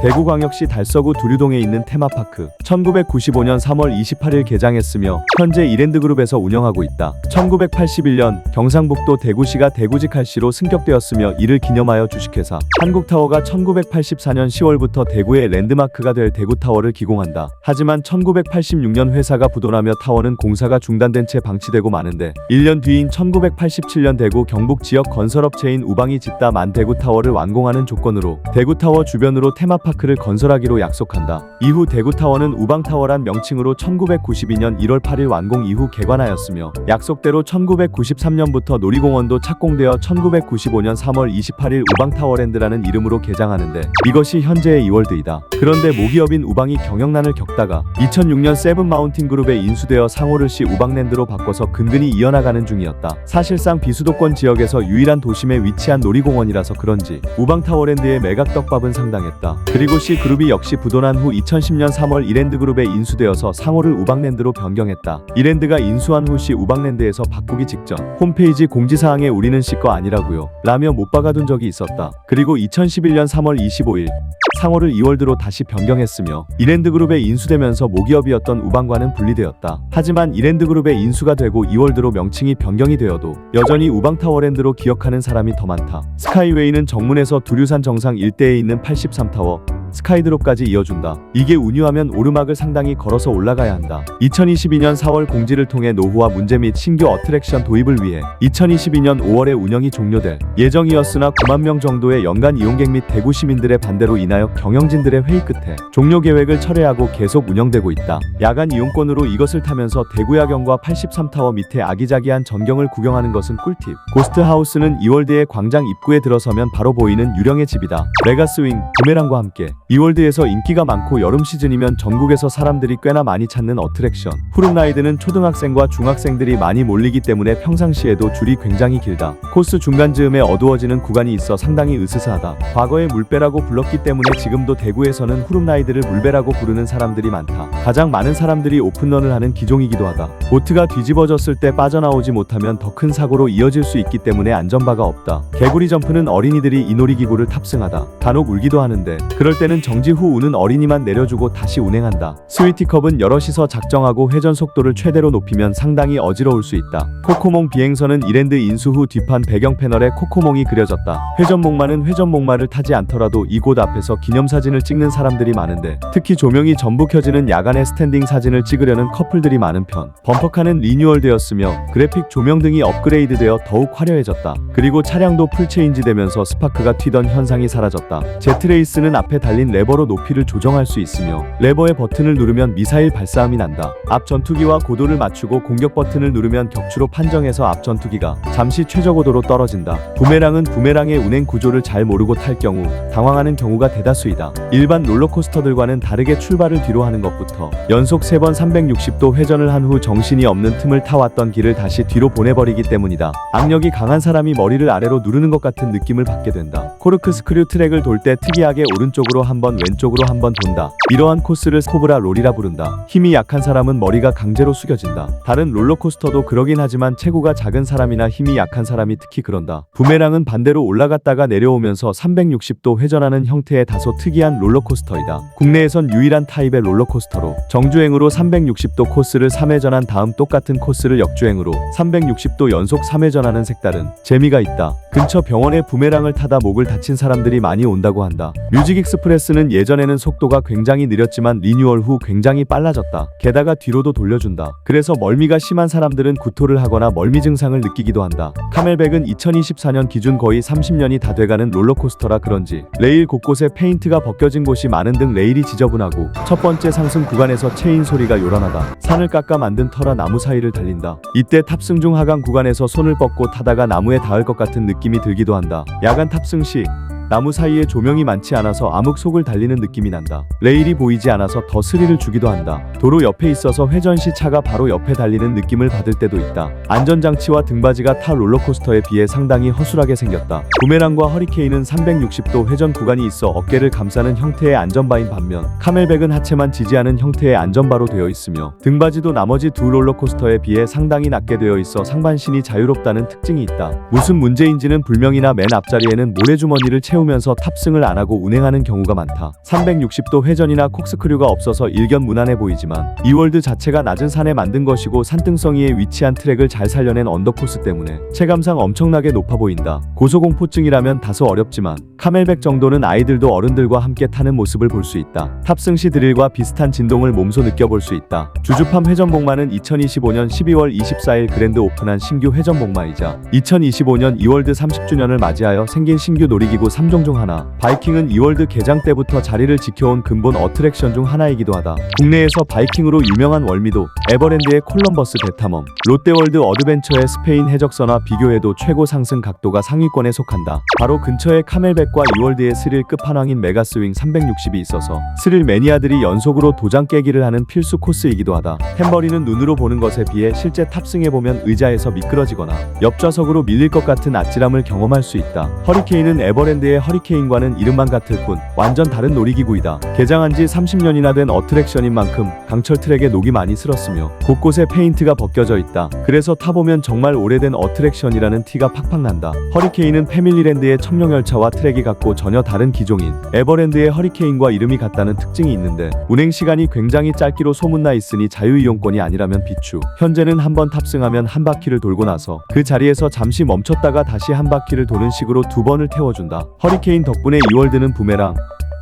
대구광역시 달서구 두류동에 있는 테마파크. 1995년 3월 28일 개장했으며 현재 이랜드그룹에서 운영하고 있다. 1981년 경상북도 대구시가 대구직할시로 승격되었으며 이를 기념하여 주식회사 한국타워가 1984년 10월부터 대구의 랜드마크가 될 대구타워를 기공한다. 하지만 1986년 회사가 부도나며 타워는 공사가 중단된 채 방치되고 마는데 1년 뒤인 1987년 대구 경북 지역 건설업체인 우방이 짓다 만 대구타워를 완공하는 조건으로 대구타워 주변으로 테마파크를 건설하기로 약속한다. 이후 대구타워는 우방타워란 명칭으로 1992년 1월 8일 완공 이후 개관하였으며 약속대로 1993년부터 놀이공원도 착공되어 1995년 3월 28일 우방타워랜드라는 이름으로 개장하는데 이것이 현재의 이월드이다. 그런데 모기업인 우방이 경영난을 겪다가 2006년 세븐마운틴그룹에 인수되어 상호를시 우방랜드로 바꿔서 근근히 이어나가는 중이었다. 사실상 비수도권 지역에서 유일한 도심에 위치한 놀이공원이라서 그런지 우방타워랜드의 매각떡밥은 상당했다. 그리고 C그룹이 역시 부도난 후 2010년 3월 이랜드그룹에 인수되어서 상호를 우방랜드로 변경했다. 이랜드가 인수한 후 우방랜드에서 바꾸기 직전 홈페이지 공지사항에 우리는 C거 아니라고요 라며 못 박아둔 적이 있었다. 그리고 2011년 3월 25일 상호를 이월드로 다시 변경했으며 이랜드그룹에 인수되면서 모기업이었던 우방과는 분리되었다. 하지만 이랜드그룹에 인수가 되고 이월드로 명칭이 변경이 되어도 여전히 우방타워랜드로 기억하는 사람이 더 많다. 스카이웨이는 정문에서 두류산 정상 일대에 있는 83타워 스카이드롭까지 이어준다. 이게 운유하면 오르막을 상당히 걸어서 올라가야 한다. 2022년 4월 공지를 통해 노후화 문제 및 신규 어트랙션 도입을 위해 2022년 5월에 운영이 종료될 예정이었으나 9만 명 정도의 연간 이용객 및 대구 시민들의 반대로 인하여 경영진들의 회의 끝에 종료 계획을 철회하고 계속 운영되고 있다. 야간 이용권으로 이것을 타면서 대구야경과 83타워 밑에 아기자기한 전경을 구경하는 것은 꿀팁. 고스트하우스는 이월드의 광장 입구에 들어서면 바로 보이는 유령의 집이다. 메가스윙, 부메랑과 함께 이월드에서 인기가 많고 여름 시즌이면 전국에서 사람들이 꽤나 많이 찾는 어트랙션. 푸른라이드는 초등학생과 중학생들이 많이 몰리기 때문에 평상시에도 줄이 굉장히 길다. 코스 중간 즈음에 어두워지는 구간이 있어 상당히 으스스하다. 과거에 물배라고 불렀기 때문에 지금도 대구에서는 푸른라이드를 물배라고 부르는 사람들이 많다. 가장 많은 사람들이 오픈런을 하는 기종이기도 하다. 보트가 뒤집어졌을 때 빠져나오지 못하면 더 큰 사고로 이어질 수 있기 때문에 안전바가 없다. 개구리 점프는 어린이들이 이 놀이기구를 탑승하다 간혹 울기도 하는데 그럴 때는 정지 후 우는 어린이만 내려주고 다시 운행한다. 스위티컵은 여럿이서 작정하고 회전 속도를 최대로 높이면 상당히 어지러울 수 있다. 코코몽 비행선은 이랜드 인수 후 뒷판 배경 패널에 코코몽이 그려졌다. 회전목마는 회전목마를 타지 않더라도 이곳 앞에서 기념사진을 찍는 사람들이 많은데 특히 조명이 전부 켜지는 야간에 스탠딩 사진을 찍으려는 커플들이 많은 편. 범퍼카는 리뉴얼되었으며 그래픽 조명 등이 업그레이드되어 더욱 화려해졌다. 그리고 차량도 풀체인지 되면서 스파크가 튀던 현상이 사라졌다. 제트레이스는 앞에 달린 레버로 높이를 조정할 수 있으며 레버의 버튼을 누르면 미사일 발사음이 난다. 앞 전투기와 고도를 맞추고 공격 버튼을 누르면 격추로 판정해서 앞 전투기가 잠시 최저고도로 떨어진다. 부메랑은 부메랑의 운행 구조를 잘 모르고 탈 경우 당황하는 경우가 대다수이다. 일반 롤러코스터들과는 다르게 출발을 뒤로 하는 것부터 연속 3번 360도 회전을 한 후 정신이 없는 틈을 타왔던 길을 다시 뒤로 보내버리기 때문이다. 악력이 강한 사람이 머리를 아래로 누르는 것 같은 느낌을 받게 된다. 코르크 스크류 트랙을 돌 때 특이하게 오른쪽으로 한번 왼쪽으로 한번 돈다. 이러한 코스를 코브라 롤이라 부른다. 힘이 약한 사람은 머리가 강제로 숙여진다. 다른 롤러코스터도 그러긴 하지만 체구가 작은 사람이나 힘이 약한 사람이 특히 그런다. 부메랑은 반대로 올라갔다가 내려오면서 360도 회전하는 형태의 다소 특이한 롤러코스터이다. 국내에선 유일한 타입의 롤러코스터로 정주행으로 360도 코스를 3회전한 다음 똑같은 코스를 역주행으로 360도 연속 3회전하는 색다른 재미가 있다. 근처 병원에 부메랑을 타다 목을 다친 사람들이 많이 온다고 한다. 뮤직 익스프레스는 예전에는 속도가 굉장히 느렸지만 리뉴얼 후 굉장히 빨라졌다. 게다가 뒤로도 돌려준다. 그래서 멀미가 심한 사람들은 구토를 하거나 멀미 증상을 느끼기도 한다. 카멜백은 2024년 기준 거의 30년이 다 돼가는 롤러코스터라 그런지 레일 곳곳에 페인트가 벗겨진 곳이 많은 등 레일이 지저분하고 첫 번째 상승 구간에서 체인 소리가 요란하다. 산을 깎아 만든 터라 나무 사이를 달린다. 이때 탑승 중 하강 구간에서 손을 뻗고 타다가 나무에 닿을 것 같은 느낌이 들기도 한다. 야간 탑승 시 나무 사이에 조명이 많지 않아서 암흑 속을 달리는 느낌이 난다. 레일이 보이지 않아서 더 스릴을 주기도 한다. 도로 옆에 있어서 회전 시 차가 바로 옆에 달리는 느낌을 받을 때도 있다. 안전장치와 등받이가 타 롤러코스터에 비해 상당히 허술하게 생겼다. 부메랑과 허리케인은 360도 회전 구간이 있어 어깨를 감싸는 형태의 안전바인 반면 카멜백은 하체만 지지하는 형태의 안전바로 되어 있으며 등받이도 나머지 두 롤러코스터에 비해 상당히 낮게 되어 있어 상반신이 자유롭다는 특징이 있다. 무슨 문제인지는 불명이나 맨 앞자리에는 모래주머니를 채 채우면서 탑승을 안 하고 운행하는 경우가 많다. 360도 회전이나 콕스크류가 없어서 일견 무난해 보이지만 이월드 자체가 낮은 산에 만든 것이고 산등성이에 위치한 트랙을 잘 살려낸 언더코스 때문에 체감상 엄청나게 높아 보인다. 고소공포증이라면 다소 어렵지만 카멜백 정도는 아이들도 어른들과 함께 타는 모습을 볼 수 있다. 탑승 시 드릴과 비슷한 진동을 몸소 느껴볼 수 있다. 주주팜 회전복마는 2025년 12월 24일 그랜드 오픈한 신규 회전복마이자 2025년 이월드 30주년을 맞이하여 생긴 신규 놀이기구 3종 중 하나. 바이킹은 이월드 개장 때부터 자리를 지켜온 근본 어트랙션 중 하나이기도 하다. 국내에서 바이킹으로 유명한 월미도, 에버랜드의 콜럼버스 대탐험, 롯데월드 어드벤처의 스페인 해적선와 비교해도 최고 상승 각도가 상위권에 속한다. 바로 근처에 카멜백과 이월드의 스릴 끝판왕인 메가스윙 360이 있어서 스릴 매니아들이 연속으로 도장 깨기를 하는 필수 코스이기도 하다. 탬버린은 눈으로 보는 것에 비해 실제 탑승해보면 의자에서 미끄러지거나 옆좌석으로 밀릴 것 같은 아찔함을 경험할 수 있다. 허리케인은 에버랜드의 허리케인과는 이름만 같을 뿐 완전 다른 놀이기구이다. 개장한 지 30년이나 된 어트랙션인 만큼 강철 트랙에 녹이 많이 슬었으며 곳곳에 페인트가 벗겨져 있다. 그래서 타보면 정말 오래된 어트랙션이라는 티가 팍팍 난다. 허리케인은 패밀리랜드의 첨룡열차와 트랙이 같고 전혀 다른 기종인 에버랜드의 허리케인과 이름이 같다는 특징이 있는데 운행 시간이 굉장히 짧기로 소문나 있으니 자유이용권이 아니라면 비추. 현재는 한번 탑승하면 한 바퀴를 돌고 나서 그 자리에서 잠시 멈췄다가 다시 한 바퀴를 도는 식으로 2번을 태워준다. 허리케인 덕분에 이월드는 부메랑,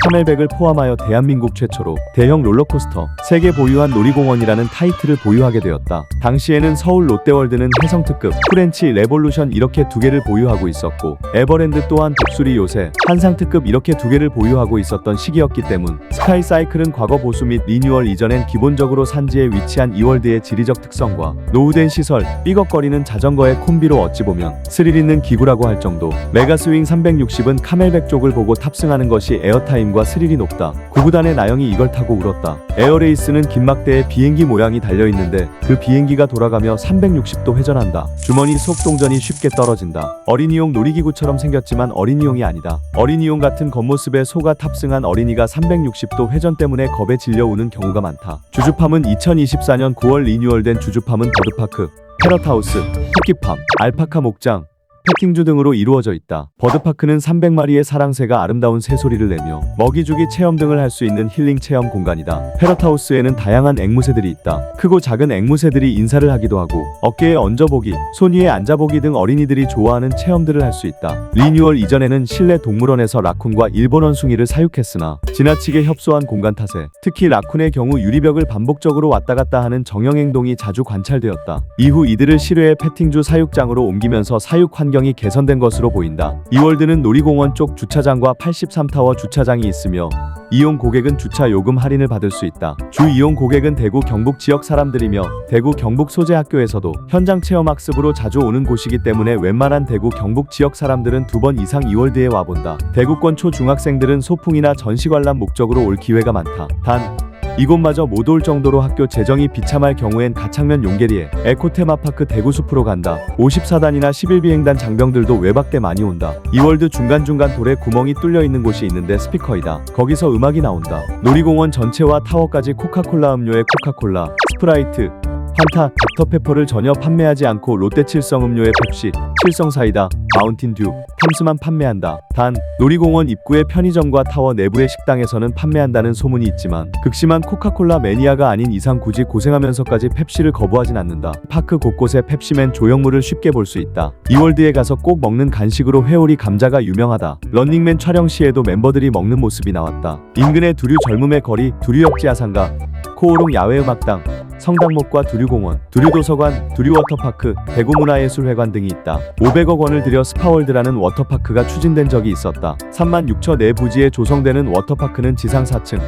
카멜백을 포함하여 대한민국 최초로 대형 롤러코스터, 세계 보유한 놀이공원이라는 타이틀을 보유하게 되었다. 당시에는 서울 롯데월드는 해성특급, 프렌치 레볼루션 이렇게 2개를 보유하고 있었고 에버랜드 또한 독수리 요새, 한상특급 이렇게 2개를 보유하고 있었던 시기였기 때문 스카이사이클은 과거 보수 및 리뉴얼 이전엔 기본적으로 산지에 위치한 이월드의 지리적 특성과 노후된 시설, 삐걱거리는 자전거의 콤비로 어찌 보면 스릴 있는 기구라고 할 정도. 메가스윙 360은 카멜백 쪽을 보고 탑승하는 것이 에어타임 과 스릴이 높다. 구구단의 나영이 이걸 타고 울었다. 에어레이스는 긴 막대에 비행기 모양이 달려있는데 그 비행기가 돌아가며 360도 회전한다. 주머니 속 동전이 쉽게 떨어진다. 어린이용 놀이기구처럼 생겼지만 어린이용이 아니다. 어린이용 같은 겉모습에 속아 탑승한 어린이가 360도 회전 때문에 겁에 질려 우는 경우가 많다. 주주팜은 2024년 9월 리뉴얼된 주주팜은 버드파크, 패럿하우스, 토끼팜, 알파카 목장, 패킹주 등으로 이루어져 있다. 버드파크는 300마리의 사랑새가 아름다운 새소리를 내며 먹이주기 체험 등을 할 수 있는 힐링 체험 공간이다. 패럿하우스에는 다양한 앵무새들이 있다. 크고 작은 앵무새들이 인사를 하기도 하고 어깨에 얹어보기, 손 위에 앉아보기 등 어린이들이 좋아하는 체험들을 할 수 있다. 리뉴얼 이전에는 실내 동물원에서 라쿤과 일본 원숭이를 사육했으나 지나치게 협소한 공간 탓에 특히 라쿤의 경우 유리벽을 반복적으로 왔다 갔다 하는 정형 행동이 자주 관찰되었다. 이후 이들을 실외의 패팅주 사육장으로 옮기면서 사육 환경이 개선된 것으로 보인다. 이월드는 놀이공원 쪽 주차장과 83타워 주차장이 있으며 이용 고객은 주차 요금 할인을 받을 수 있다. 주 이용 고객은 대구 경북 지역 사람들이며 대구 경북 소재 학교에서도 현장 체험 학습으로 자주 오는 곳이기 때문에 웬만한 대구 경북 지역 사람들은 2번 이상 이월드에 와본다. 대구권 초중학생들은 소풍이나 전시 관람 목적으로 올 기회가 많다. 단 이곳마저 못 올 정도로 학교 재정이 비참할 경우엔 가창면 용계리에 에코테마파크 대구숲으로 간다. 54단이나 11비행단 장병들도 외박대 많이 온다. 이월드 중간중간 돌에 구멍이 뚫려 있는 곳이 있는데 스피커이다. 거기서 음악이 나온다. 놀이공원 전체와 타워까지 코카콜라 음료에 코카콜라, 스프라이트, 판타, 닥터페퍼를 전혀 판매하지 않고 롯데 칠성 음료에 펩시, 칠성 사이다, 마운틴듀, 탐스만 판매한다. 단 놀이공원 입구의 편의점과 타워 내부의 식당에서는 판매한다는 소문이 있지만 극심한 코카콜라 매니아가 아닌 이상 굳이 고생하면서까지 펩시를 거부하진 않는다. 파크 곳곳에 펩시맨 조형물을 쉽게 볼 수 있다. 이월드에 가서 꼭 먹는 간식으로 회오리 감자가 유명하다. 런닝맨 촬영 시에도 멤버들이 먹는 모습이 나왔다. 인근의 두류 젊음의 거리, 두류역지 야상가, 코오롱 야외음악당, 성당목과 두류공원, 두류도서관, 두류워터파크, 대구문화예술회관 등이 있다. 500억 원을 들여 스파월드라는 워터파크가 추진된 적이 있었다. 3만 6천 내 부지에 조성되는 워터파크는 지상 4층,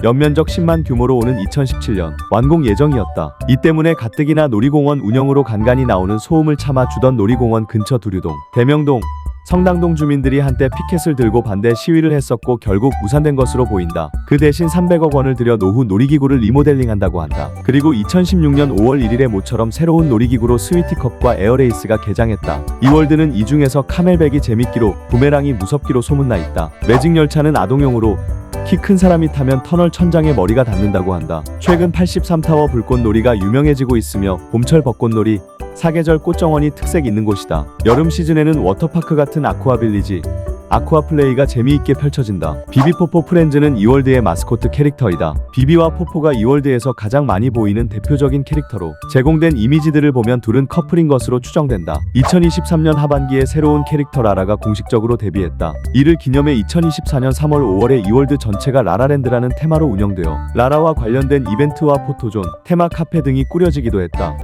연면적 10만 규모로 오는 2017년 완공 예정이었다. 이 때문에 가뜩이나 놀이공원 운영으로 간간히 나오는 소음을 참아 주던 놀이공원 근처 두류동, 대명동, 성당동 주민들이 한때 피켓을 들고 반대 시위를 했었고 결국 무산된 것으로 보인다. 그 대신 300억 원을 들여 노후 놀이기구를 리모델링한다고 한다. 그리고 2016년 5월 1일에 모처럼 새로운 놀이기구로 스위티컵과 에어레이스가 개장했다. 이월드는 이 중에서 카멜백이 재밌기로 부메랑이 무섭기로 소문나 있다. 매직 열차는 아동용으로 키 큰 사람이 타면 터널 천장에 머리가 닿는다고 한다. 최근 83타워 불꽃놀이가 유명해지고 있으며 봄철 벚꽃놀이, 사계절 꽃정원이 특색 있는 곳이다. 여름 시즌에는 워터파크 같은 아쿠아빌리지, 아쿠아 플레이가 재미있게 펼쳐진다. 비비포포 프렌즈는 이월드의 마스코트 캐릭터이다. 비비와 포포가 이월드에서 가장 많이 보이는 대표적인 캐릭터로 제공된 이미지들을 보면 둘은 커플인 것으로 추정된다. 2023년 하반기에 새로운 캐릭터 라라가 공식적으로 데뷔했다. 이를 기념해 2024년 3월 5월에 이월드 전체가 라라랜드라는 테마로 운영되어 라라와 관련된 이벤트와 포토존, 테마 카페 등이 꾸려지기도 했다.